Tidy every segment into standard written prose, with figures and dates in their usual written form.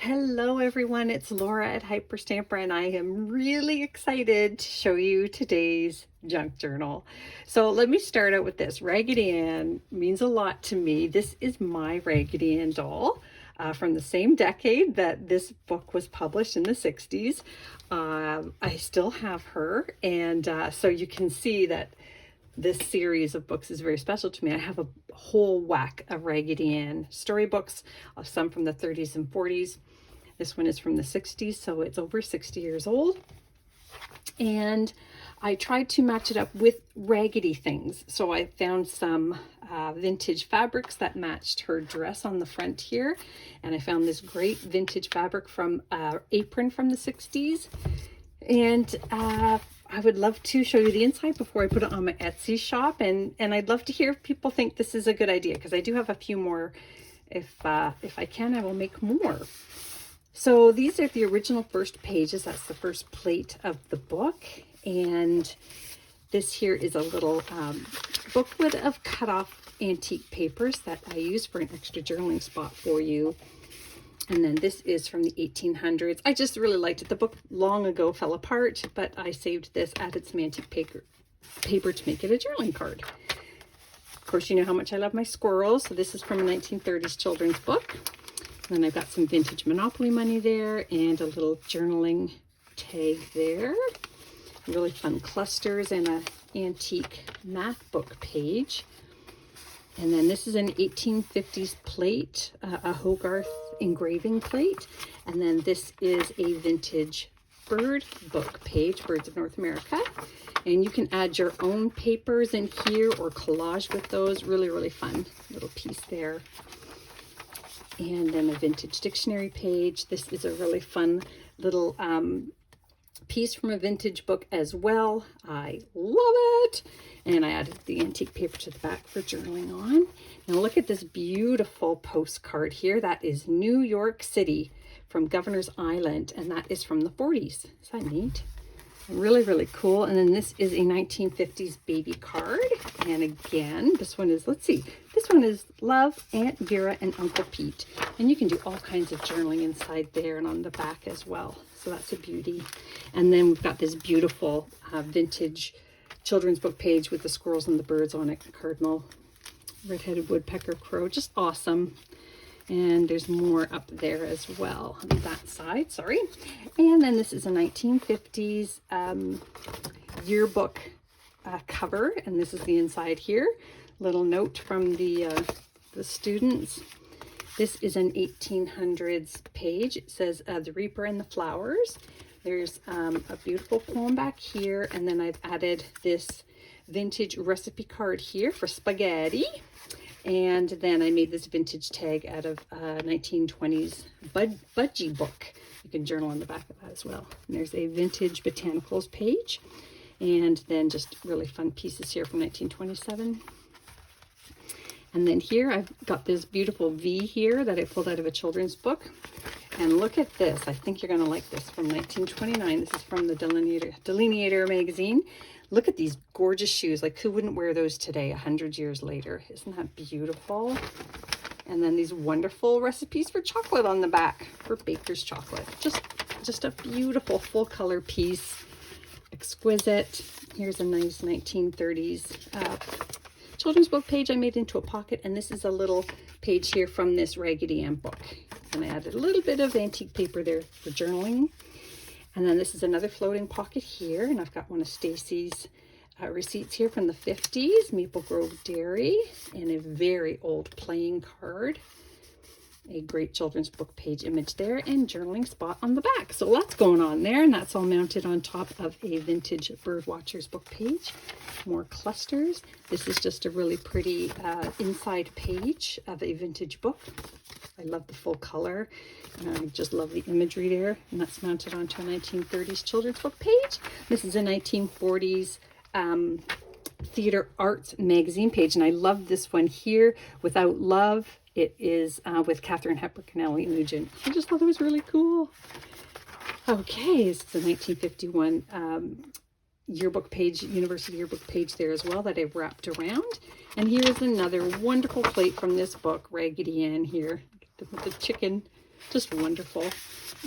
Hello everyone, it's Laura at Hyperstamper and I am really excited to show you today's junk journal. So let me start out with this. Raggedy Ann means a lot to me. This is my Raggedy Ann doll from the same decade that this book was published in the 60s. I still have her, and so you can see that this series of books is very special to me. I have a whole whack of Raggedy Ann storybooks, some from the 30s and 40s. This one is from the 60s, so it's over 60 years old. And I tried to match it up with Raggedy things. So I found some vintage fabrics that matched her dress on the front here. And I found this great vintage fabric from apron from the 60s. And I would love to show you the inside before I put it on my Etsy shop, and I'd love to hear if people think this is a good idea, because I do have a few more. If I can, I will make more. So these are the original first pages. That's the first plate of the book, and this here is a little booklet of cut off antique papers that I use for an extra journaling spot for you. And then this is from the 1800s. I just really liked it. The book long ago fell apart, but I saved this, added some antique paper to make it a journaling card. Of course, you know how much I love my squirrels. So this is from a 1930s children's book. And then I've got some vintage Monopoly money there and a little journaling tag there. Really fun clusters and an antique math book page. And then this is an 1850s plate, a Hogarth engraving plate. And then this is a vintage bird book page, Birds of North America. And you can add your own papers in here or collage with those. Really, really fun little piece there. And then a vintage dictionary page. This is a really fun little piece from a vintage book as well. I love it. And I added the antique paper to the back for journaling on. Now look at this beautiful postcard here. That is New York City from Governor's Island, and that is from the 40s. Is that neat? Really, really cool. And then this is a 1950s baby card. And again, this one is, let's see, this one is Love, Aunt Vera, and Uncle Pete. And you can do all kinds of journaling inside there and on the back as well. So that's a beauty. And then we've got this beautiful vintage children's book page with the squirrels and the birds on it. Cardinal, red-headed woodpecker, crow, just awesome. And there's more up there as well on that side, sorry. And then this is a 1950s yearbook cover, and this is the inside here. Little note from the students. This is an 1800s page. It says The Reaper and the Flowers. There's a beautiful poem back here, and then I've added this vintage recipe card here for spaghetti. And then I made this vintage tag out of 1920s budgie book. You can journal on the back of that as well. And there's a vintage botanicals page. And then just really fun pieces here from 1927. And then here I've got this beautiful V here that I pulled out of a children's book. And look at this. I think you're going to like this, from 1929. This is from the Delineator magazine. Look at these gorgeous shoes. Like, who wouldn't wear those today, 100 years later? Isn't that beautiful? And then these wonderful recipes for chocolate on the back, for baker's chocolate. Just a beautiful full color piece. Exquisite. Here's a nice 1930s children's book page I made into a pocket. And this is a little page here from this Raggedy Ann book. And I added a little bit of antique paper there for journaling. And then this is another floating pocket here, and I've got one of Stacy's receipts here from the 50s, Maple Grove Dairy, and a very old playing card. A great children's book page image there, and journaling spot on the back. So lots going on there, and that's all mounted on top of a vintage Birdwatchers book page. More clusters. This is just a really pretty inside page of a vintage book. I love the full color. I just love the imagery there. And that's mounted onto a 1930s children's book page. This is a 1940s theater arts magazine page. And I love this one here, Without Love. It is with Katharine Hepburn and Ellie Nugent. I just thought it was really cool. Okay, this is a 1951 yearbook page, university yearbook page there as well that I've wrapped around. And here is another wonderful plate from this book, Raggedy Ann here. The chicken Just wonderful.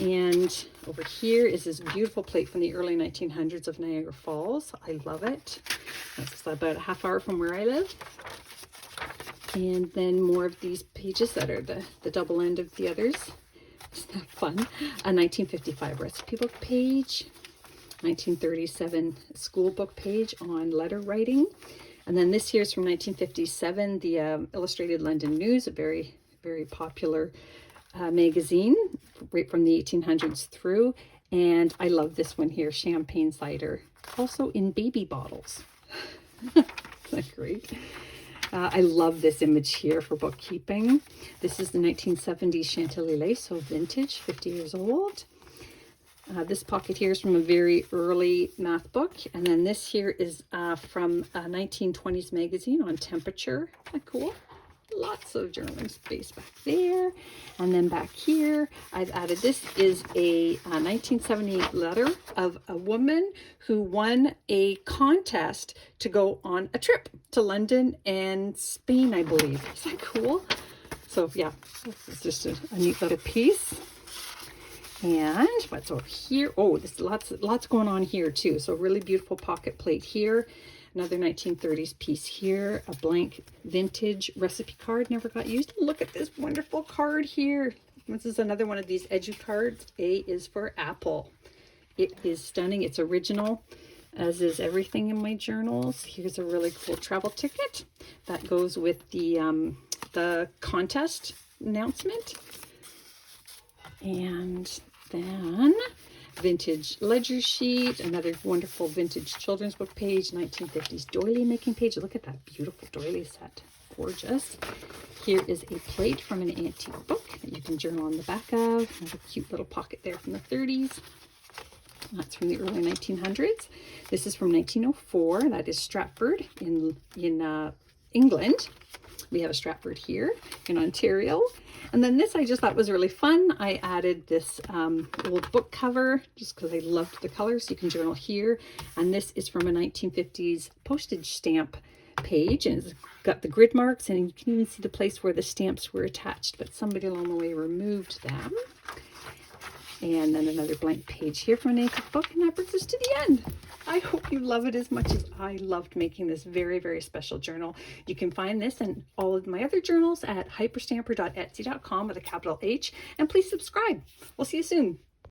And over here is this beautiful plate from the early 1900s of Niagara Falls. I love it. That's about a half hour from where I live. And then more of these pages that are the double end of the others. Isn't that fun? A 1955 recipe book page. 1937 school book page on letter writing. And then this here is from 1957, the Illustrated London News, a very, very popular magazine right from the 1800s through. And I love this one here, champagne cider, also in baby bottles. Isn't that great? I love this image here for bookkeeping. This is the 1970s Chantilly lace, so vintage, 50 years old. This pocket here is from a very early math book. And then this here is from a 1920s magazine on temperature. Isn't that cool? Lots of journaling space back there. And then back here, I've added, this is a 1970 letter of a woman who won a contest to go on a trip to London and Spain, I believe. Is that cool? So yeah, it's just a neat little piece. And what's over here? Oh, there's lots going on here too. So really beautiful pocket plate here. Another 1930s piece here, a blank vintage recipe card, never got used. Look at this wonderful card here. This is another one of these edu cards. A is for Apple. It is stunning. It's original, as is everything in my journals. Here's a really cool travel ticket that goes with the contest announcement. And then vintage ledger sheet, another wonderful vintage children's book page, 1950s doily making page. Look at that beautiful doily set. Gorgeous. Here is a plate from an antique book that you can journal on the back of. Another cute little pocket there from the 30s. That's from the early 1900s. This is from 1904. That is Stratford in England. We have a Stratford here in Ontario. And then this I just thought was really fun. I added this old book cover just because I loved the colors. You can journal here. And this is from a 1950s postage stamp page. And it's got the grid marks, and you can even see the place where the stamps were attached. But somebody along the way removed them. And then another blank page here from an antique book. And that brings us to the end. I hope you love it as much as I loved making this very, very special journal. You can find this and all of my other journals at hyperstamper.etsy.com with a capital H. And please subscribe. We'll see you soon.